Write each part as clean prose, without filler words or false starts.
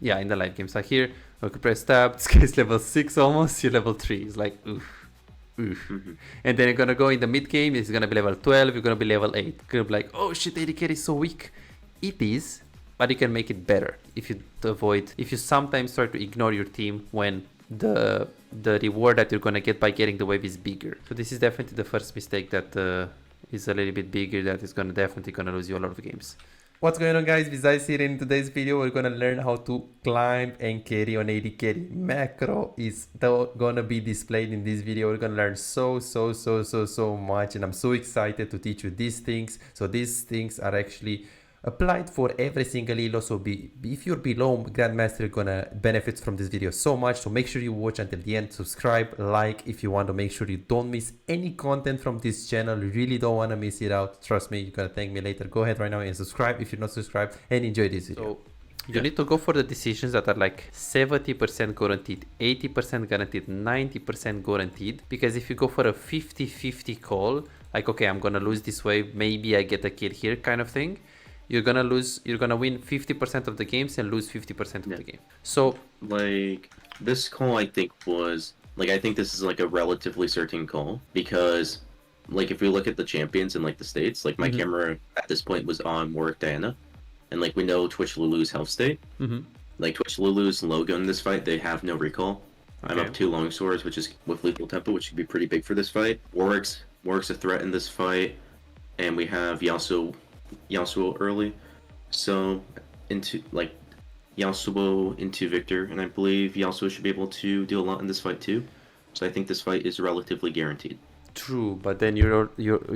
Yeah, in the live games. Like here, I could press tab, this guy's level 6 almost, you're level 3. It's like, oof, oof. And then you're gonna go in the mid game, it's gonna be level 12, you're gonna be level 8. You're gonna be like, oh shit, AD carry is so weak. It is, but you can make it better if you sometimes try to ignore your team when the reward that you're gonna get by getting the wave is bigger. So this is definitely the first mistake that is a little bit bigger, that is definitely gonna lose you a lot of games. What's going on, guys? Besides here, in today's video we're gonna learn how to climb and carry on AD carry. Macro is gonna be displayed in this video. We're gonna learn so much, and I'm so excited to teach you these things. So these things are actually applied for every single elo, so if you're below Grandmaster, you're gonna benefit from this video so much. So make sure you watch until the end, subscribe, like if you want to make sure you don't miss any content from this channel. You really don't want to miss it out. Trust me, you're gonna thank me later. Go ahead right now and subscribe if you're not subscribed, and enjoy this video. So you need to go for the decisions that are like 70% guaranteed, 80% guaranteed, 90% guaranteed, because if you go for a 50-50 call, like okay, I'm gonna lose this wave, maybe I get a kill here kind of thing, you're gonna win 50% of the games and lose 50% of the game. So like this call, I think this is like a relatively certain call, because like if we look at the champions in like the states, like my camera at this point was on Warwick Diana, and like we know Twitch Lulu's health state. Like Twitch Lulu's logo in this fight, they have no recall. Okay. I'm up 2 long swords, which is with lethal tempo, which should be pretty big for this fight. Warwick's a threat in this fight, and we have Yasuo early, so into like Yasuo into Victor, and I believe Yasuo should be able to do a lot in this fight too. So I think this fight is relatively guaranteed. True, but then you're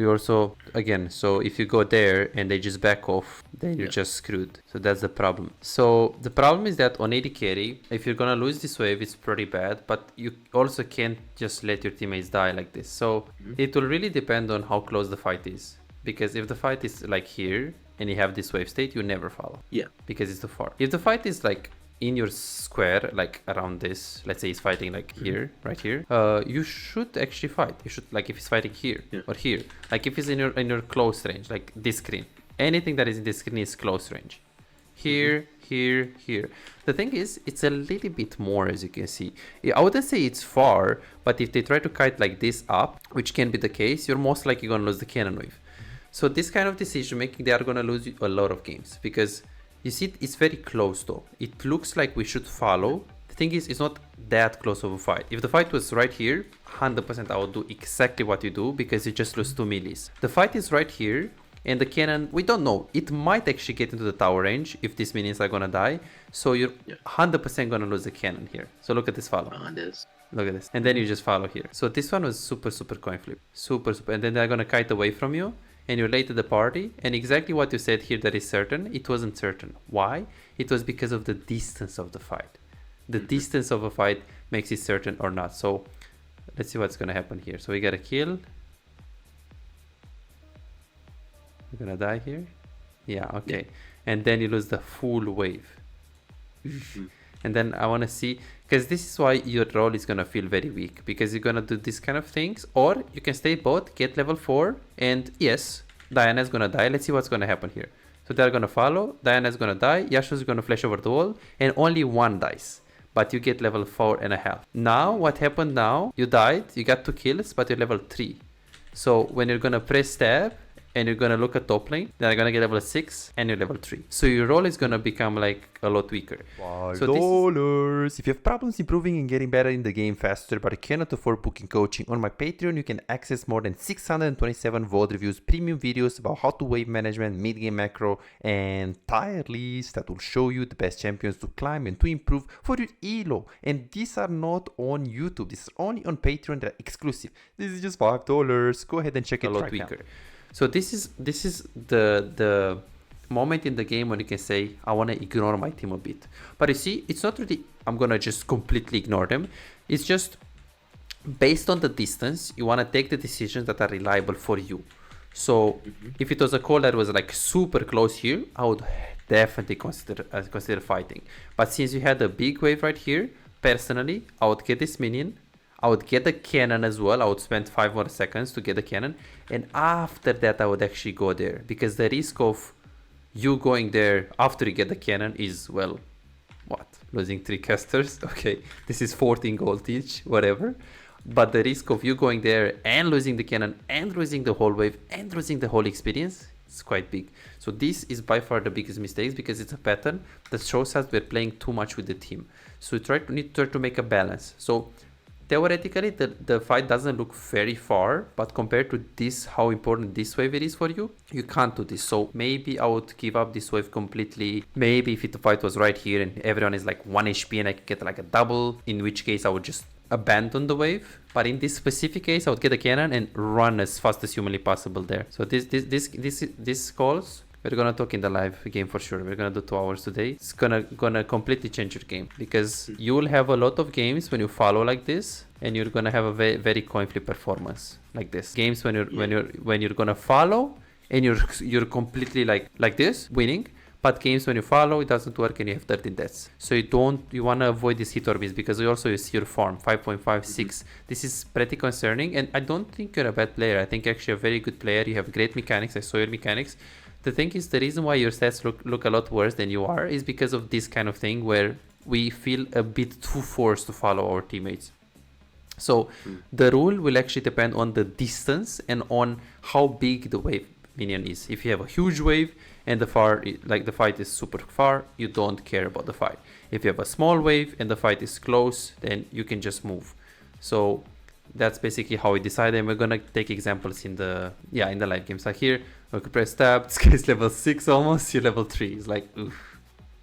also, again, so if you go there and they just back off, then you're just screwed. So that's the problem. So the problem is that on AD carry, if you're gonna lose this wave, it's pretty bad, but you also can't just let your teammates die like this. So it will really depend on how close the fight is. Because if the fight is like here and you have this wave state, you never follow. Yeah. Because it's too far. If the fight is like in your square, like around this, let's say he's fighting like here, right here, you should actually fight. You should, like if he's fighting here or here, like if he's in your close range, like this screen, anything that is in this screen is close range. Here, here, here. The thing is, it's a little bit more, as you can see. I wouldn't say it's far, but if they try to kite like this up, which can be the case, you're most likely gonna lose the cannon wave. So this kind of decision making, they are going to lose a lot of games, because you see it's very close though. It looks like we should follow. The thing is, it's not that close of a fight. If the fight was right here, 100% I would do exactly what you do, because you just lose 2 millis. The fight is right here, and the cannon, we don't know. It might actually get into the tower range if these minions are going to die. So you're 100% going to lose the cannon here. So look at this follow. Look at this. And then you just follow here. So this one was super coin flip. Super. And then they're going to kite away from you, and you're late to the party, and exactly what you said here, that is certain, it wasn't certain. Why? It was because of the distance of the fight. The distance of a fight makes it certain or not. So let's see what's gonna happen here. So we got a kill. We're gonna die here. Yeah, okay. And then you lose the full wave. And then I want to see, because this is why your role is going to feel very weak, because you're going to do this kind of things, or you can stay both, get level 4, and yes, Diana is going to die. Let's see what's going to happen here. So they're going to follow, Diana is going to die, Yasuo is going to flash over the wall, and only 1 dies, but you get level 4.5. Now, what happened now? You died, you got 2 kills, but you're level 3. So when you're going to press tab, and you're gonna look at top lane, then you're gonna get level 6 and you're level 3. So your role is gonna become like a lot weaker. So if you have problems improving and getting better in the game faster, but you cannot afford booking coaching, on my Patreon you can access more than 627 VOD reviews, premium videos about how to wave management, mid-game macro, and tier lists that will show you the best champions to climb and to improve for your elo. And these are not on YouTube, this is only on Patreon, they're exclusive. This is just $5. Go ahead and check it right now. So this is the moment in the game when you can say, I want to ignore my team a bit. But you see, it's not really, I'm going to just completely ignore them. It's just based on the distance, you want to take the decisions that are reliable for you. So if it was a call that was like super close here, I would definitely consider fighting. But since you had a big wave right here, personally, I would get this minion. I would get the cannon as well. I would spend 5 more seconds to get the cannon. And after that, I would actually go there. Because the risk of you going there after you get the cannon is, well, what? losing 3 casters. Okay, this is 14 gold each, whatever. But the risk of you going there and losing the cannon and losing the whole wave and losing the whole experience is quite big. So this is by far the biggest mistakes because it's a pattern that shows us we're playing too much with the team. So we need to try to make a balance. So theoretically, the fight doesn't look very far, but compared to this, how important this wave it is for you, you can't do this. So maybe I would give up this wave completely. Maybe if the fight was right here and everyone is like 1 HP and I could get like a double, in which case I would just abandon the wave. But in this specific case, I would get a cannon and run as fast as humanly possible there. So this calls. We're gonna talk in the live game for sure. We're gonna do 2 hours today. It's gonna completely change your game because you will have a lot of games when you follow like this, and you're gonna have a very, very coin flip performance like this. Games when you're gonna follow and you're completely like this winning. But games when you follow, it doesn't work and you have 13 deaths. So you want to avoid this hit or miss because you see your farm 5.56. This is pretty concerning, and I don't think you're a bad player. I think actually a very good player. You have great mechanics. I saw your mechanics. The thing is, the reason why your stats look a lot worse than you are is because of this kind of thing where we feel a bit too forced to follow our teammates. So the rule will actually depend on the distance and on how big the wave minion is. If you have a huge wave and the fight is super far, you don't care about the fight. If you have a small wave and the fight is close, then you can just move. So that's basically how we decide, and we're gonna take examples in the live games. Like here, we could press tab. This guy's level 6 almost. You're level 3. It's like oof.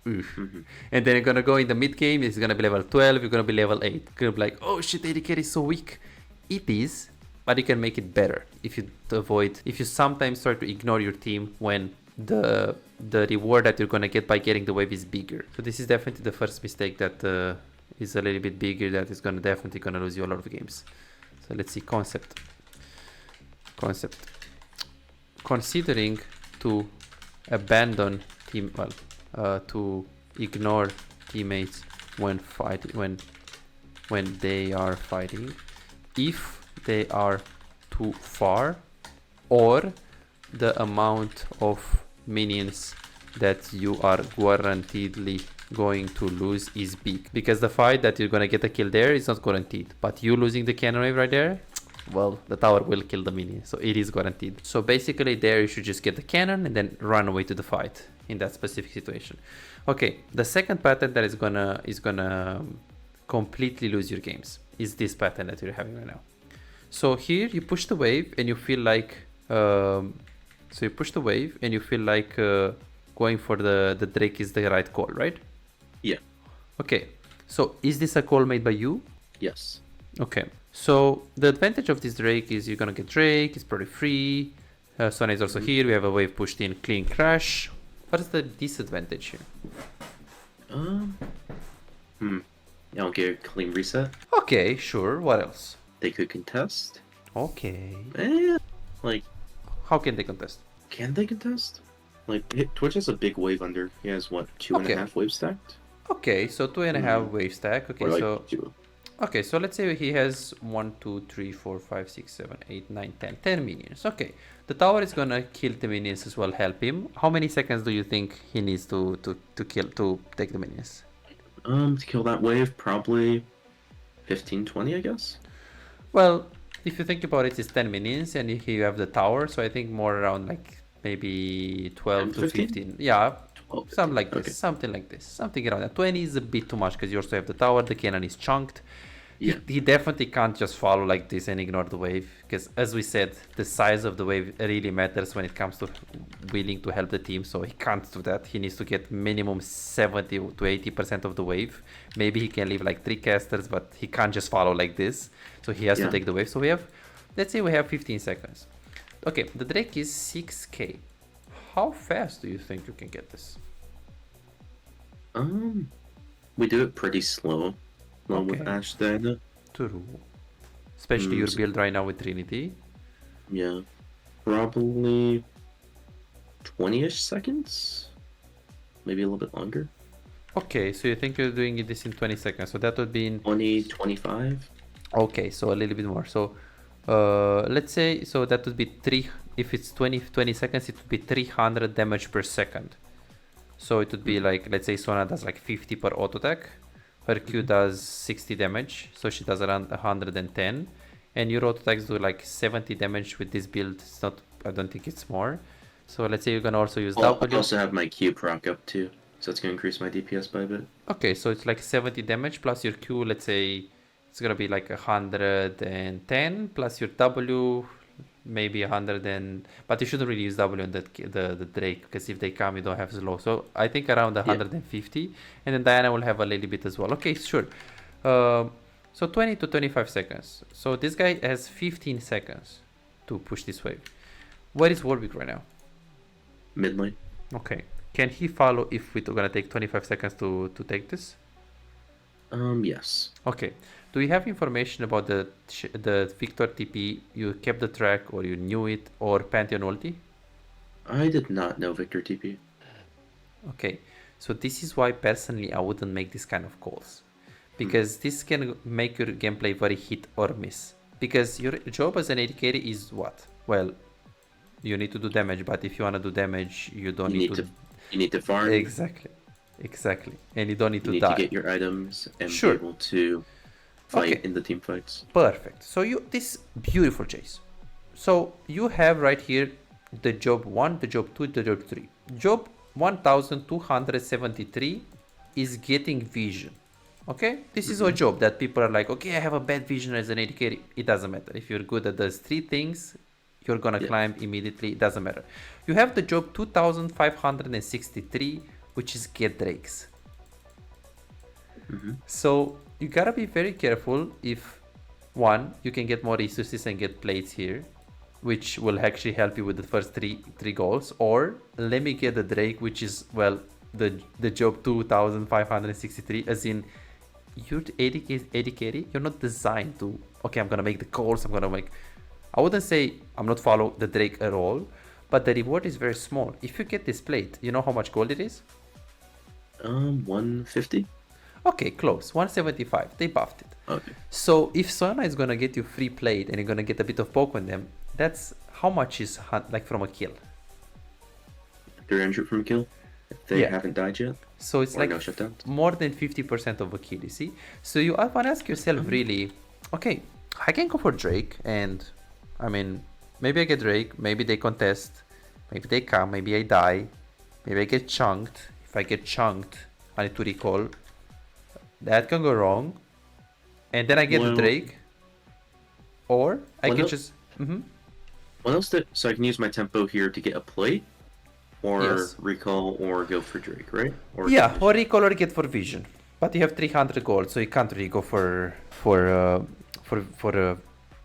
And then you're gonna go in the mid game. It's gonna be level 12. You're gonna be level 8. You're gonna be like, oh shit, AD carry is so weak. It is, but you can make it better if you sometimes try to ignore your team when the reward that you're gonna get by getting the wave is bigger. So this is definitely the first mistake that is a little bit bigger, that is definitely gonna lose you a lot of games. So let's see concept. Considering to abandon to ignore teammates when they are fighting, if they are too far, or the amount of minions that you are guaranteedly going to lose is big, because the fight that you're gonna get a kill there is not guaranteed, but you losing the cannon wave right there, well, the tower will kill the minion, so it is guaranteed. So basically there you should just get the cannon and then run away to the fight in that specific situation. Okay, the second pattern that is gonna completely lose your games is this pattern that you're having right now. So here you push the wave and you feel like going for the Drake is the right call, right? Yeah. Okay, so is this a call made by you? Yes. Okay, so the advantage of this Drake is you're gonna get Drake, it's pretty free. Sona is also here, we have a wave pushed in, clean crash. What is the disadvantage here? You don't get a clean reset. Okay, sure, what else? They could contest. Okay. Like, how can they contest? can they contest? Like, Twitch has a big wave under. He has what, 2.5 waves stacked? Okay, so 2.5 wave stack. Okay, Or like so 2. okay, so let's say he has 1, 2, 3, 4, 5, 6, 7, 8, 9, 10 minions. Okay, the tower is gonna kill the minions as well, help him. How many seconds do you think he needs to take the minions? To kill that wave, probably 15, 20, I guess. Well, if you think about it, it's 10 minions and you have the tower, so I think more around like maybe 12 to 15. Yeah, 12, something like this, okay. something around that. 20 is a bit too much because you also have the tower, the cannon is chunked. Yeah. He definitely can't just follow like this and ignore the wave, because as we said, the size of the wave really matters when it comes to willing to help the team, so he can't do that. He needs to get minimum 70 to 80% of the wave. Maybe he can leave like 3 casters, but he can't just follow like this, so he has to take the wave. So we have, let's say we have 15 seconds. Okay, the Drake is 6k. How fast do you think you can get this? We do it pretty slow. With Ash then. True. Especially your build right now with Trinity. Yeah. Probably 20-ish seconds? Maybe a little bit longer. Okay, so you think you're doing this in 20 seconds. So that would be in 20, 25. Okay, so a little bit more. So let's say, so that would be if it's 20 seconds, it would be 300 damage per second. So it would be like, let's say Sona does like 50 per auto attack. Her Q does 60 damage, so she does around 110. And your auto attacks do like 70 damage with this build. It's not, I don't think it's more. So let's say you're gonna also use Well, W. I also have my Q proc up too, so it's gonna increase my DPS by a bit. Okay, so it's like 70 damage plus your Q, let's say it's gonna be like 110 plus your W, maybe 100 and, but you shouldn't really use W on the Drake, because if they come you don't have slow. So I think around 150, and then Diana will have a little bit as well. Okay, sure. So 20 to 25 seconds. So this guy has 15 seconds to push this wave. Where is Warwick right now? Mid lane. Okay. Can he follow if we're gonna take 25 seconds to take this? Yes. Okay. Do you have information about the Victor TP? You kept the track, or you knew it, or Pantheon ulti? I did not know Victor TP. Okay. So this is why personally I wouldn't make this kind of calls, because this can make your gameplay very hit or miss. Because your job as an AD carry is what? Well, you need to do damage, but if you want to do damage, you don't need to. You need to farm. Exactly. And you don't need to You need die. to get your items and Sure. be able to fight Okay. in the team fights. Perfect. So this beautiful chase. So you have right here the job 1, the job 2, the job 3. Job 1273 is getting vision. Okay, this is a job that people are like, okay, I have a bad vision as an AD carry. It doesn't matter. If you're good at those 3 things, you're gonna climb immediately. It doesn't matter. You have the job 2563, which is get drakes. So you gotta be very careful. If one, you can get more resources and get plates here, which will actually help you with the first three goals. Or let me get the Drake, which is, well, the job 2563, as in you're AD carry, you're not designed to, okay, I'm gonna make the calls, I wouldn't say I'm not follow the Drake at all, but the reward is very small. If you get this plate, you know how much gold it is? 150? Okay, close. 175. They buffed it. Okay. So if Sona is gonna get you free plate and you're gonna get a bit of poke on them, that's how much is like from a kill? 300 from a kill? If they haven't died yet? So it's or like no shutdowns? more than 50% of a kill, you see? So you want to ask yourself really, okay, I can go for Drake, and I mean, maybe I get Drake, maybe they contest, maybe they come, maybe I die, maybe I get chunked. If I get chunked, I need to recall. That can go wrong. And then I get the Drake. Or I can just... What else so I can use my tempo here to get a plate? Or Yes. recall or go for Drake, right? Or Yeah, or recall or get for vision. But you have 300 gold, so you can't really go for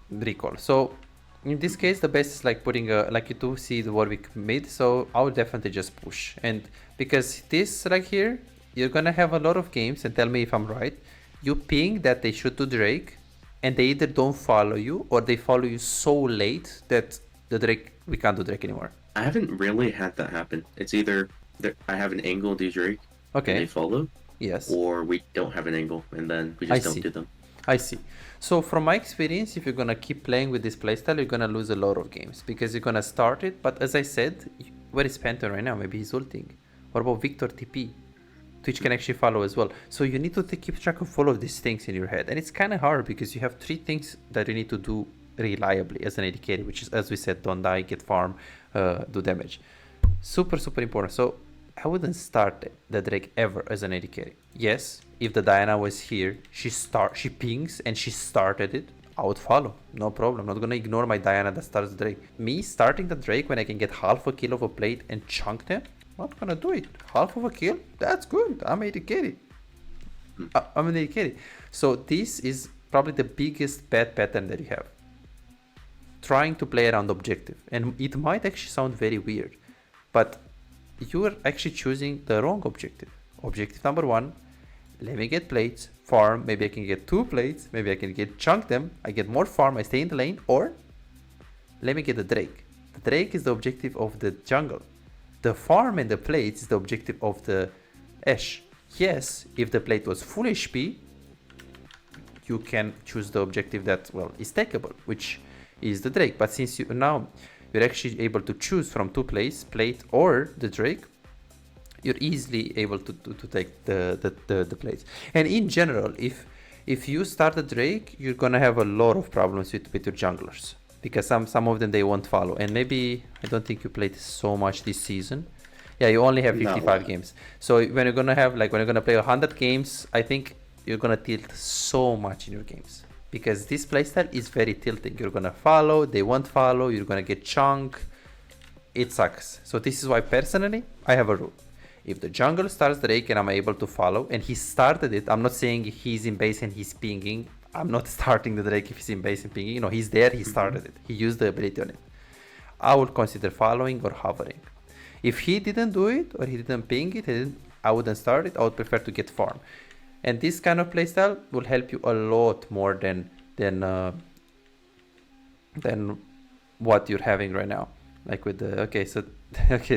recall. So in this case, the best is like putting like you do see the Warwick mid, so I would definitely just push. And because this right here, you're gonna have a lot of games, and tell me if I'm right, you ping that they should do Drake, and they either don't follow you, or they follow you so late that the Drake, we can't do Drake anymore. I haven't really had that happen. It's either I have an angle, do Drake, and they Okay, follow, yes. or we don't have an angle, and then we I just don't see. do them. I see. So from my experience, if you're gonna keep playing with this playstyle, you're gonna lose a lot of games because you're gonna start it. But as I said, where is Pantheon right now? Maybe he's ulting. What about Victor TP? Twitch can actually follow as well. So you need to keep track of all of these things in your head. And it's kind of hard because you have 3 things that you need to do reliably as an AD carry, which is, as we said, don't die, get farm, do damage. Super, super important. So I wouldn't start the Drake ever as an AD carry. Yes, if the Diana was here, she pings and she started it, I would follow. No problem. I'm not gonna ignore my Diana that starts the Drake. Me starting the Drake when I can get half a kill of a plate and chunk them, not gonna do it. Half of a kill? That's good. I'm AD carry. I'm an AD carry. So this is probably the biggest bad pattern that you have. Trying to play around objective. And it might actually sound very weird, but you are actually choosing the wrong objective. Objective number 1, let me get plates, farm, maybe I can get 2 plates, maybe I can get chunk them, I get more farm, I stay in the lane, or let me get the Drake. The Drake is the objective of the jungle. The farm and the plates is the objective of the Ashe. Yes, if the plate was full HP, you can choose the objective that, well, is takeable, which is the Drake. But since you're actually able to choose from 2 plays, plate or the Drake, you're easily able to take the plays. And in general, if you start a Drake, you're gonna have a lot of problems with your junglers, because some of them they won't follow. And maybe I don't think you played so much this season. Yeah, you only have 55 games. So when you're gonna have when you're gonna play 100 games, I think you're gonna tilt so much in your games, because this playstyle is very tilting. You're gonna follow, they won't follow, you're gonna get chunk. It sucks. So this is why personally I have a rule. If the jungle starts Drake and I'm able to follow, and he started it, I'm not saying he's in base and he's pinging. I'm not starting the Drake if he's in base and pinging. You know, he's there, he started it. He used the ability on it. I would consider following or hovering. If he didn't do it or he didn't ping it, I wouldn't start it. I would prefer to get farm. And this kind of playstyle will help you a lot more than what you're having right now. Like with the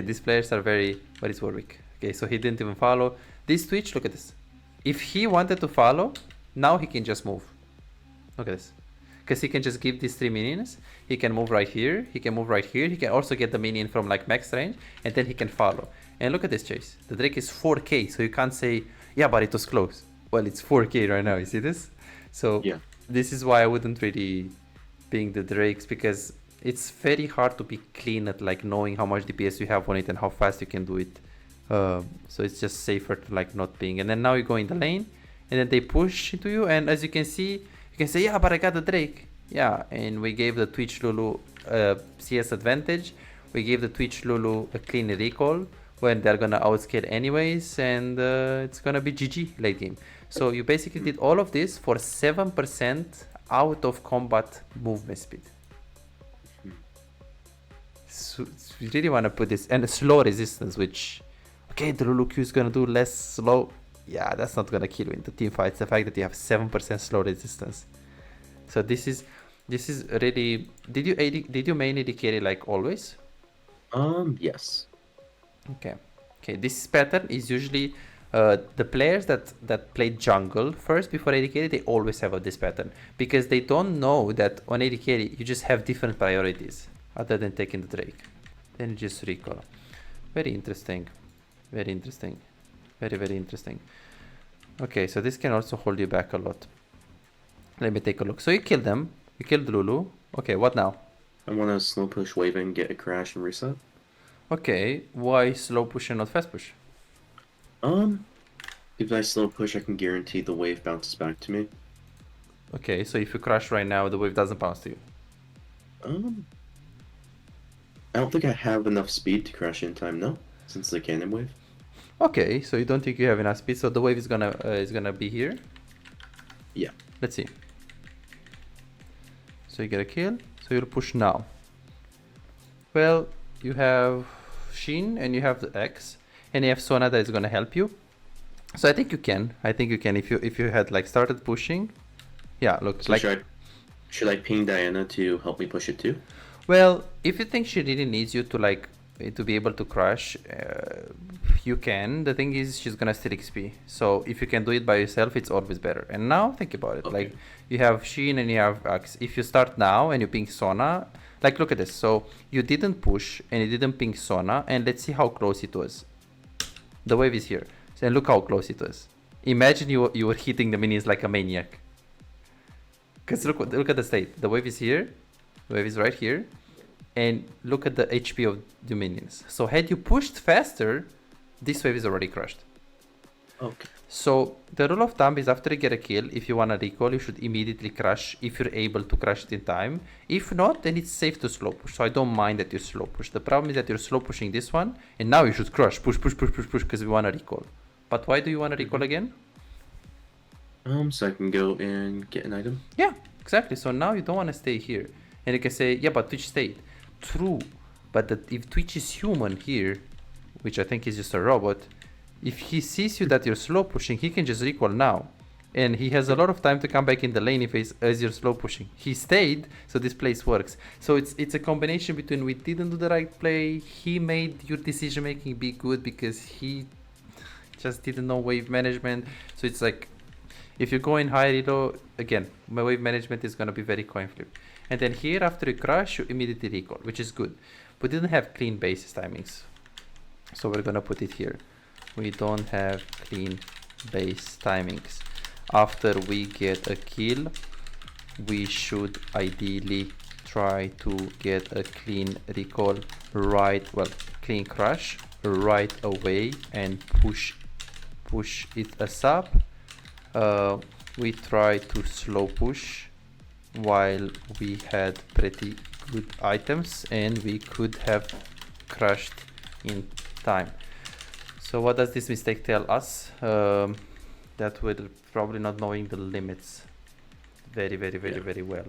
these players are very, what is Warwick? Okay, so he didn't even follow. This Twitch, look at this. If he wanted to follow, now he can just move. Look at this. Because he can just give these 3 minions. He can move right here. He can move right here. He can also get the minion from like max range. And then he can follow. And look at this, Chase. The Drake is 4k. So you can't say, yeah, but it was close. Well, it's 4k right now. You see this? So yeah, this is why I wouldn't really ping the Drakes, because it's very hard to be clean at like knowing how much DPS you have on it and how fast you can do it. So it's just safer to like not ping. And then now you go in the lane and then they push into you. And as you can see, you can say, yeah, but I got the Drake. Yeah, and we gave the Twitch Lulu CS advantage. We gave the Twitch Lulu a clean recall when they're gonna outscale anyways, and it's gonna be GG late game. So you basically did all of this for 7% out of combat movement speed. So you really want to put this, and slow resistance, which, okay, the Lulu Q is gonna do less slow. Yeah, that's not gonna kill you in the team fights. The fact that you have 7% slow resistance. So this is really. Did you main AD carry like always? Yes. Okay. This pattern is usually the players that play jungle first before AD carry. They always have this pattern, because they don't know that on AD carry you just have different priorities other than taking the Drake. Then you just recall. Very interesting. Very interesting. Very interesting. Okay, so this can also hold you back a lot. Let me take a look. So you killed them. You killed Lulu. Okay, what now? I want to slow push wave and get a crash and reset. Okay, why slow push and not fast push? If I slow push, I can guarantee the wave bounces back to me. Okay, so if you crash right now, the wave doesn't bounce to you. I don't think I have enough speed to crash in time, no, since the cannon wave. Okay, so you don't think you have enough speed, so the wave is gonna be here. Yeah. Let's see. So you get a kill. So you'll push now. Well, you have Shin and you have the X, and you have Sona that is gonna help you. So I think you can. If you had like started pushing. Yeah, look. So like, should I ping Diana to help me push it too? Well, if you think she really needs you to be able to crush, you can. The thing is, she's gonna steal XP. So if you can do it by yourself, it's always better. And now think about it. Okay. Like you have Sheen and you have Axe. If you start now and you ping Sona, like look at this. So you didn't push and you didn't ping Sona, and let's see how close it was. The wave is here. And look how close it was. Imagine you were hitting the minions like a maniac. Cause look at the state. The wave is here. The wave is right here. And look at the HP of the minions. So had you pushed faster, this wave is already crushed. Okay. So the rule of thumb is after you get a kill, if you want to recall, you should immediately crush if you're able to crush it in time. If not, then it's safe to slow push. So I don't mind that you slow push. The problem is that you're slow pushing this one, and now you should crush, push, because we want to recall. But why do you want to recall again? So I can go and get an item? Yeah, exactly. So now you don't want to stay here. And you can say, yeah, but Twitch stayed. True, but if Twitch is human here, which I think is just a robot, if he sees you that you're slow pushing, he can just recall now, and he has a lot of time to come back in the lane as you're slow pushing. He stayed, so this place works. So it's a combination between we didn't do the right play, he made your decision making be good because he just didn't know wave management. So it's like if you go in high reload, again, my wave management is gonna be very coin flip. And then here, after you crash, you immediately recall, which is good. We didn't have clean basis timings. So we're gonna put it here. we don't have clean base timings. After we get a kill, we should ideally try to get a clean recall clean crush right away and push it us up. We try to slow push while we had pretty good items and we could have crushed in time. So what does this mistake tell us? That we're probably not knowing the limits very well.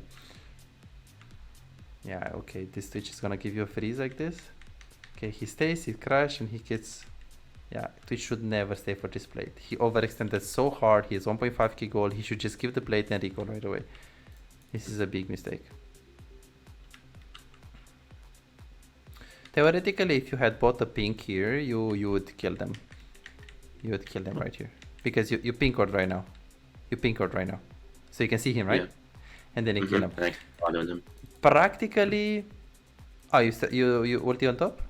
Yeah, okay, this Twitch is gonna give you a freeze like this. Okay, he stays, he crash, and he gets... Yeah, Twitch should never stay for this plate. He overextended so hard, he has 1.5k gold, he should just give the plate and recall right away. This is a big mistake. Theoretically, if you had bought a pink here, you would kill them. You would kill them right here. Because you pink ward right now. You pink ward right now. So you can see him, right? Yeah. And then you kill him. I can him. Practically... Oh, you ulti on top?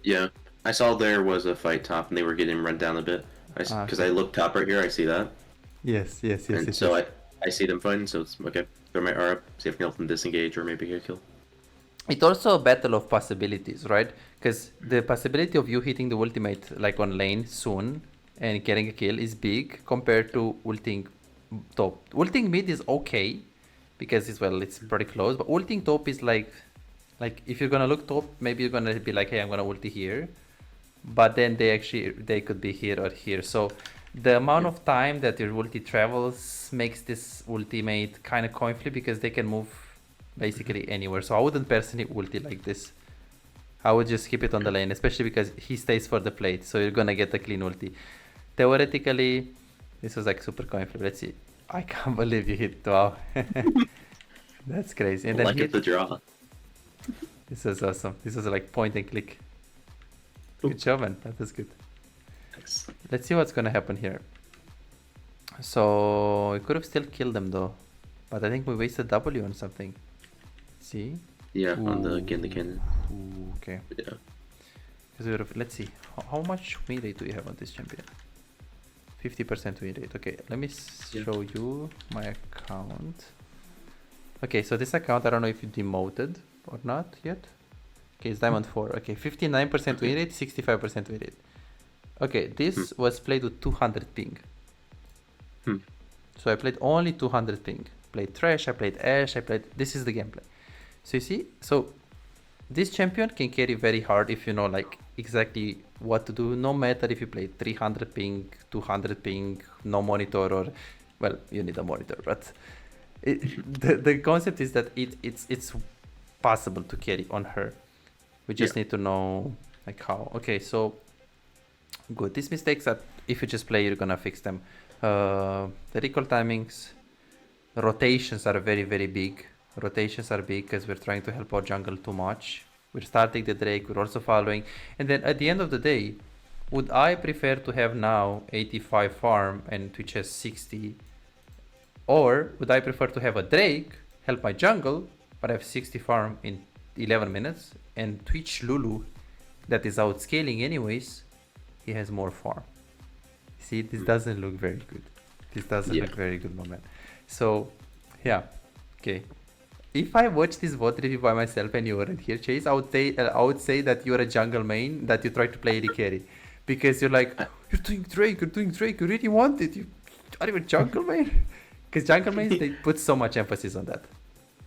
Yeah. I saw there was a fight top and they were getting run down a bit. Because I look top right here, I see that. Yes. So I see them fighting, so it's okay. Throw my R up, see if I can help them disengage or maybe get a kill. It's also a battle of possibilities, right? Because the possibility of you hitting the ultimate like on lane soon and getting a kill is big compared to ulting top. Ulting mid is okay because it's pretty close, but ulting top is like if you're gonna look top, maybe you're gonna be like, hey, I'm gonna ulti here, but then they could be here or here. So the amount of time that your ulti travels makes this ultimate kind of coin flip because they can move basically anywhere. So I wouldn't personally ulti like this. I would just keep it on the lane, especially because he stays for the plate, so you're gonna get a clean ulti. Theoretically, this was like super coin flip. Let's see. I can't believe you hit 12. That's crazy. And then like the draw. This was awesome. This was like point and click. Good job, man. That was good. Thanks. Let's see what's gonna happen here. So we could have still killed them though, but I think we wasted W on something. See? Yeah, Ooh. on the cannon. Ooh, okay. Yeah. Let's see. How much win rate do you have on this champion? 50% win rate. Okay, let me show you my account. Okay, so this account, I don't know if you demoted or not yet. Okay, it's Diamond 4. Okay, 59% win rate, 65% win rate. Okay, this was played with 200 ping. So I played only 200 ping. Played Thresh, I played Ashe, this is the gameplay. So you see, so this champion can carry very hard if you know like exactly what to do, no matter if you play 300 ping, 200 ping, no monitor, or well, you need a monitor, but the concept is that it's possible to carry on her. We just need to know like how. Okay, so good. These mistakes that if you just play, you're gonna fix them. The recall timings, rotations are very big. Rotations are big because we're trying to help our jungle too much. We're starting the Drake, we're also following. And then at the end of the day, would I prefer to have now 85 farm and Twitch has 60? Or would I prefer to have a Drake, help my jungle, but I have 60 farm in 11 minutes, and Twitch Lulu, that is outscaling anyways, he has more farm. See, this doesn't look very good. This doesn't look very good, my man. So, yeah, okay. If I watch this VOD review by myself and you weren't here, Chase, I would say that you're a jungle main, that you try to play AD carry. Because you're like, you're doing Drake, you really want it. You are you a jungle main? Because jungle mains, they put so much emphasis on that.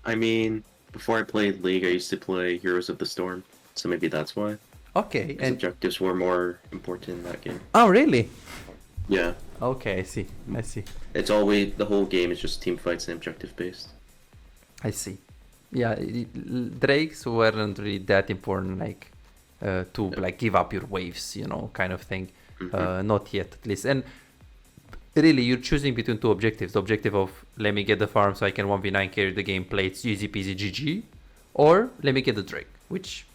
I mean, before I played League, I used to play Heroes of the Storm, so maybe that's why. Okay. And objectives were more important in that game. Oh, really? Yeah. Okay, I see. It's always, the whole game is just team fights and objective based. I see. Yeah, Drakes weren't really that important, like, to like give up your waves, you know, kind of thing. Not yet, at least. And really, you're choosing between two objectives. The objective of, let me get the farm so I can 1v9 carry the game, play it's easy peasy GG. Or, let me get the Drake, which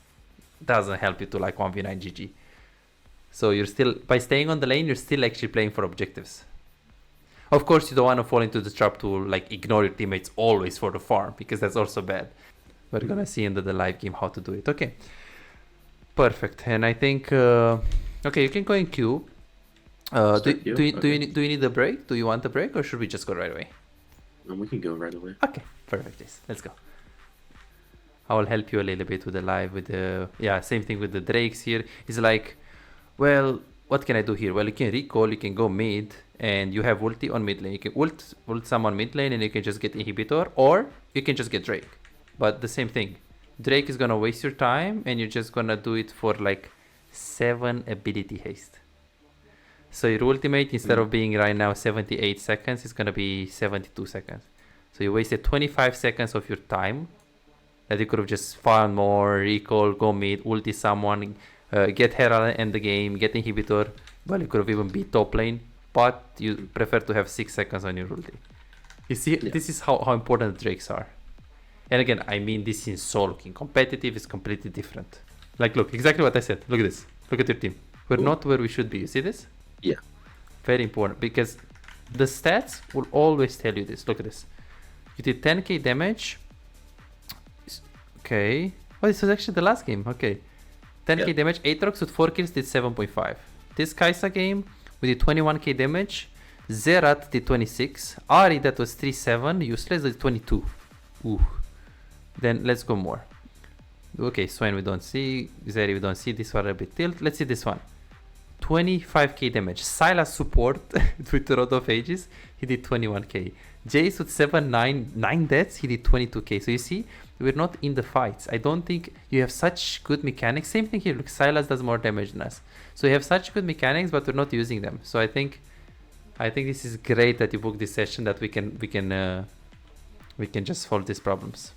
doesn't help you to like 1v9 GG. So you're still, by staying on the lane, you're still actually playing for objectives. Of course, you don't want to fall into the trap to like ignore your teammates always for the farm, because that's also bad. We're gonna see in the live game how to do it. Okay, perfect. And I think, okay, you can go in queue. Start queue? Do you Okay. need a break? Do you want a break, or should we just go right away? And we can go right away. Okay, perfect. Yes, let's go. I will help you a little bit with the live, with the, yeah, same thing with the drakes here. It's like, well, what can I do here? Well, you can recall, you can go mid, and you have ulti on mid lane. You can ult someone mid lane, and you can just get inhibitor, or you can just get Drake. But the same thing. Drake is gonna waste your time, and you're just gonna do it for like 7 ability haste. So your ultimate, instead of being right now 78 seconds, it's gonna be 72 seconds. So you wasted 25 seconds of your time that you could have just farmed more, recall, go mid, ulti someone, get Herald end the game, get inhibitor. Well, you could have even beat top lane, but you prefer to have 6 seconds on your ulti. You see, this is how important the drakes are. And again, I mean this in solo. In competitive, is completely different. Like, look, exactly what I said. Look at this. Look at your team. We're not where we should be. You see this? Yeah. Very important, because the stats will always tell you this. Look at this. You did 10k damage. Okay. Oh, this was actually the last game. Okay. 10k damage. Aatrox with 4 kills did 7.5. This Kai'Sa game, we did 21k damage. Zerat did 26. Ari, that was 3-7. Useless did 22. Ooh. Then let's go more. Okay, Swain we don't see. Zeri we don't see. This one a bit tilt. Let's see this one. 25k damage. Sylas support with the Rod of Ages, he did 21k. Jace with 9 deaths, he did 22k. So you see, we're not in the fights. I don't think you have such good mechanics. Same thing here. Look, Sylas does more damage than us. So you have such good mechanics, but we're not using them. So I think this is great that you booked this session, that we can just solve these problems.